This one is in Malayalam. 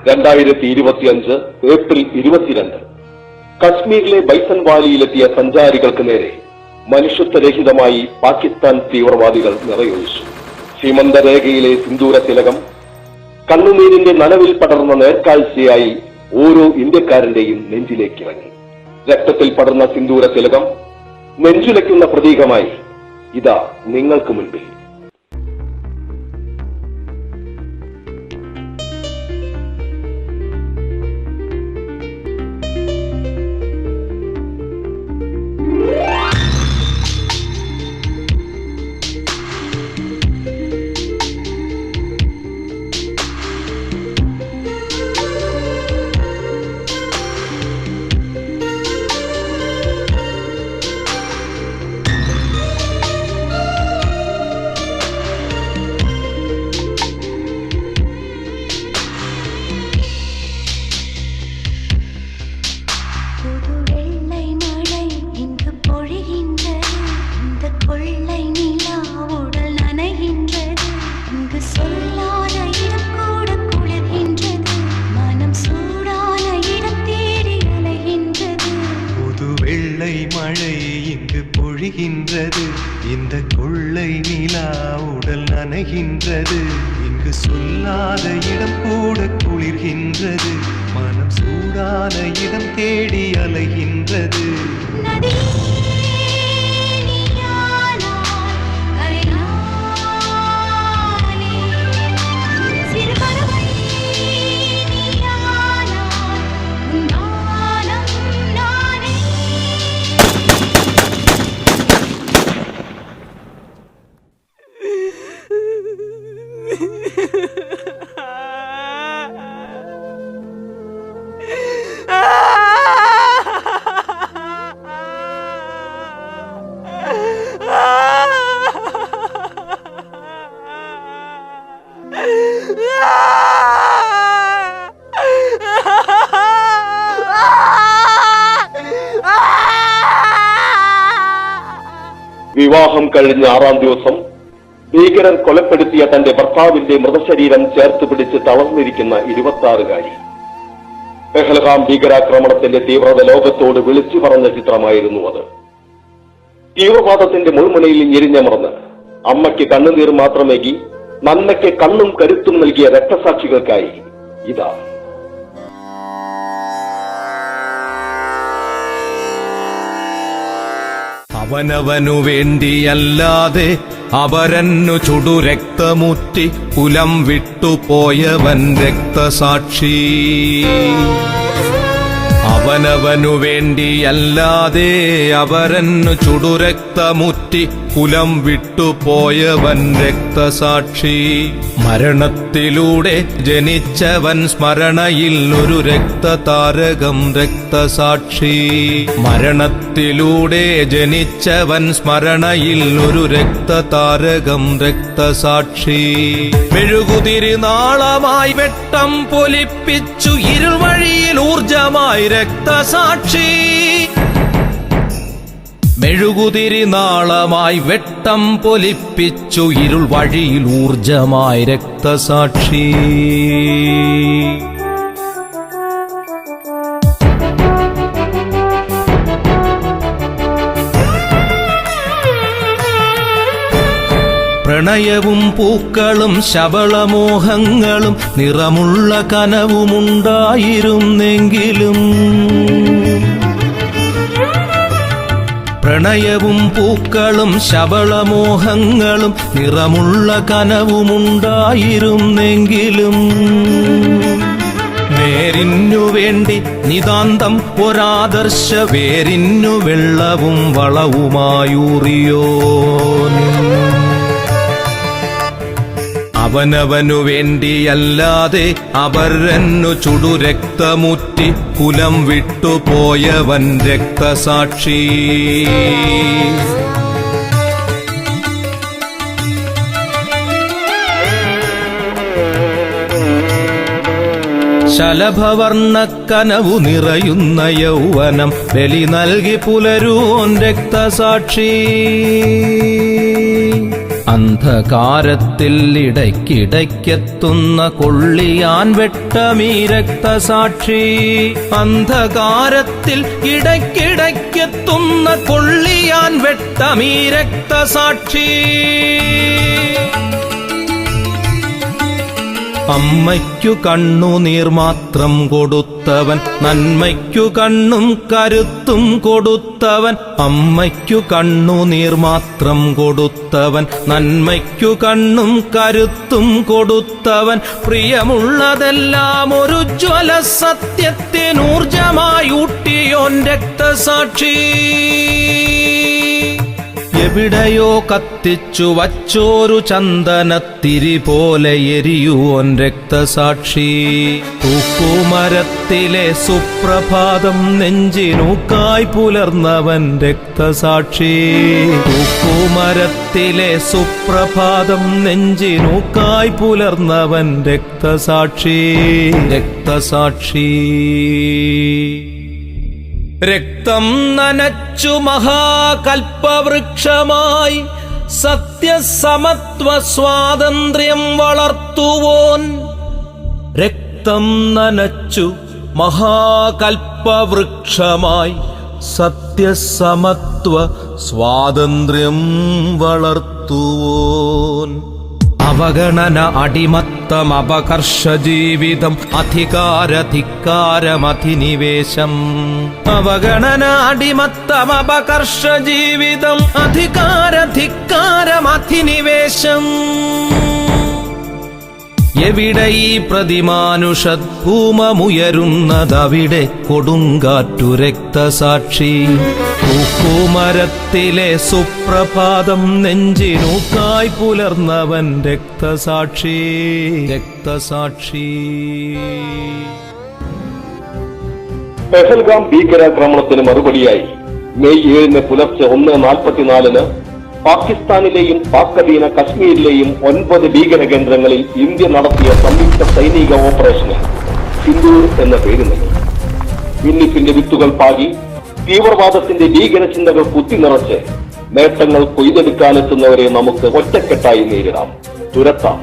2025 ഏപ്രിൽ 22 കശ്മീരിലെ ബൈസൺ വാലിയിലെത്തിയ സഞ്ചാരികൾക്ക് നേരെ മനുഷ്യത്വരഹിതമായി പാകിസ്ഥാൻ തീവ്രവാദികൾ നിറയൊഴിച്ചു. സീമന്തരേഖയിലെ സിന്ദൂര തിലകം കണ്ണുനീരിന്റെ നനവിൽ പടർന്ന നേർക്കാഴ്ചയായി ഓരോ ഇന്ത്യക്കാരന്റെയും നെഞ്ചിലേക്കിറങ്ങി. രക്തത്തിൽ പടർന്ന സിന്ദൂര തിലകം നെഞ്ചുലയ്ക്കുന്ന പ്രതീകമായി ഇതാ നിങ്ങൾക്ക് മുൻപിൽ. மழை இங்கு பொழிகின்றது, இந்த கொள்ளை நிலா உடல் நனைகின்றது. இங்கு சொல்லாத இடம் கூட குளிர்கின்றது, மனம் சூடான இடம் தேடி அலைகின்றது. വിവാഹം കഴിഞ്ഞ 6ാം ദിവസം ഭീകരർ കൊലപ്പെടുത്തിയ തന്റെ ഭർത്താവിന്റെ മൃതശരീരം ചേർത്ത് പിടിച്ച് തളർന്നിരിക്കുന്ന 26-കാരി. പെഹൽഗാം ഭീകരാക്രമണത്തിന്റെ തീവ്രത ലോകത്തോട് വിളിച്ചു പറഞ്ഞ ചിത്രമായിരുന്നു അത്. തീവ്രവാദത്തിന്റെ മുൾമുനയിൽ ഞെരിഞ്ഞമർന്ന് അമ്മയ്ക്ക് കണ്ണുനീർ മാത്രമേകി നന്മയ്ക്ക് കണ്ണും കരുത്തും നൽകിയ രക്തസാക്ഷികൾക്കായി ഇതാ. അവനവനു വേണ്ടിയല്ലാതെ അവരന്നു ചുടുരക്തമുറ്റി കുലം വിട്ടുപോയവൻ രക്തസാക്ഷി. അവനവനു വേണ്ടിയല്ലാതെ അവരന്നു ചുടുരക്തമുറ്റി കുലം വിട്ടുപോയവൻ രക്തസാക്ഷി. മരണത്തിലൂടെ ജനിച്ചവൻ സ്മരണയിൽ ഒരു രക്തതാരകം രക്തസാക്ഷി. മരണത്തിലൂടെ ജനിച്ചവൻ സ്മരണയിൽ ഒരു രക്തതാരകം രക്തസാക്ഷി. മെഴുകുതിരി നാളമായി വെട്ടം പൊലിപ്പിച്ചു ഇരുൾ വഴിയിൽ ഊർജമായി രക്തസാക്ഷി. മെഴുകുതിരി നാളമായി വെട്ടം പൊലിപ്പിച്ചു ഇരുൾ വഴിയിൽ ഊർജമായി രക്തസാക്ഷി. പ്രണയവും പൂക്കളും ശബളമോഹങ്ങളും നിറമുള്ള കനവുമുണ്ടായിരുന്നെങ്കിലും പ്രണയവും പൂക്കളും ശബളമോഹങ്ങളും നിറമുള്ള കനവുമുണ്ടായിരുന്നെങ്കിലും നേരിന്നു വേണ്ടി നിതാന്തം ഒരാദർശ വേരിന്നു വെള്ളവും വളവുമായൂറിയോൻ. അവനവനു വേണ്ടിയല്ലാതെ അവരന്നു ചുടുരക്തമുറ്റി കുലം വിട്ടുപോയവൻ രക്തസാക്ഷി. ശലഭവർണ്ണക്കനവു നിറയുന്ന യൗവനം ബലി നൽകി പുലരൂൻ രക്തസാക്ഷി. അന്ധകാരത്തിൽ ഇടയ്ക്കിടയ്ക്കെത്തുന്ന കൊള്ളിയാൻ വെട്ടമീ രക്തസാക്ഷി. അന്ധകാരത്തിൽ ഇടയ്ക്കിടയ്ക്കെത്തുന്ന കൊള്ളിയാൻ വെട്ടമീ രക്തസാക്ഷി. അമ്മയ്ക്കു കണ്ണുനീർ മാത്രം കൊടുത്തവൻ, നന്മയ്ക്കു കണ്ണും കരുത്തും കൊടുത്തവൻ. അമ്മയ്ക്കു കണ്ണുനീർ മാത്രം കൊടുത്തവൻ, നന്മയ്ക്കു കണ്ണും കരുത്തും കൊടുത്തവൻ. പ്രിയമുള്ളതെല്ലാം ഒരു ജ്വല സത്യത്തിനൂർജമായൂട്ടിയോൻ രക്തസാക്ഷി. എവിടെയോ കത്തിച്ചു വച്ചോരു ചന്ദനത്തിരി പോലെ എരിയുവോൻ രക്തസാക്ഷി. തൂക്കുമരത്തിലെ സുപ്രഭാതം നെഞ്ചിനൂക്കായി പുലർന്നവൻ രക്തസാക്ഷി. തൂക്കുമരത്തിലെ സുപ്രഭാതം നെഞ്ചിനൂക്കായി പുലർന്നവൻ രക്തസാക്ഷി. രക്തസാക്ഷി. രക്തം നനച്ചു മഹാകൽപ്പവൃക്ഷമായി സത്യസമത്വ സ്വാതന്ത്ര്യം വളർത്തുവോൻ. രക്തം നനച്ചു മഹാകൽപ്പവൃക്ഷമായി സത്യസമത്വ സ്വാതന്ത്ര്യം വളർത്തുവോൻ. അവഗണന, അടിമത്തം, അപകർഷ ജീവിതം, അധികാരധിക്കാരമധിനിവേശം. അവഗണന, അടിമത്തം, അപകർഷ ജീവിതം, അധികാരധിക്കാരമധിനിവേശം. എവിടെ ഈ പ്രതിമാനുഷദ്ഭൂമമുയരുന്നതവിടെ കൊടുങ്കാറ്റു രക്തസാക്ഷി. തൂക്കുമരത്തിലെ സുപ്രഭാതം നെഞ്ചിനൂക്കായി പുലർന്നവൻ രക്തസാക്ഷി. രക്തസാക്ഷി. പെഹൽഗാം ഭീകരാക്രമണത്തിന് മറുപടിയായി മെയ് 7 പുലർച്ചെ 1:44 പാകിസ്ഥാനിലെയും പാക്-അധീന കശ്മീരിലെയും 9 ഭീകര കേന്ദ്രങ്ങളിൽ ഇന്ത്യ നടത്തിയ സംയുക്ത സൈനിക ഓപ്പറേഷന് സിന്ദൂർ എന്ന പേര് നൽകി. ഭിന്നിപ്പിന്റെ വിത്തുകൾ പാകി തീവ്രവാദത്തിന്റെ ഭീകര ചിന്തകൾ കുത്തിനിറച്ച് നേട്ടങ്ങൾ കൊയ്തെടുക്കാനെത്തുന്നവരെ നമുക്ക് ഒറ്റക്കെട്ടായി നേരിടാം, തുരത്താം.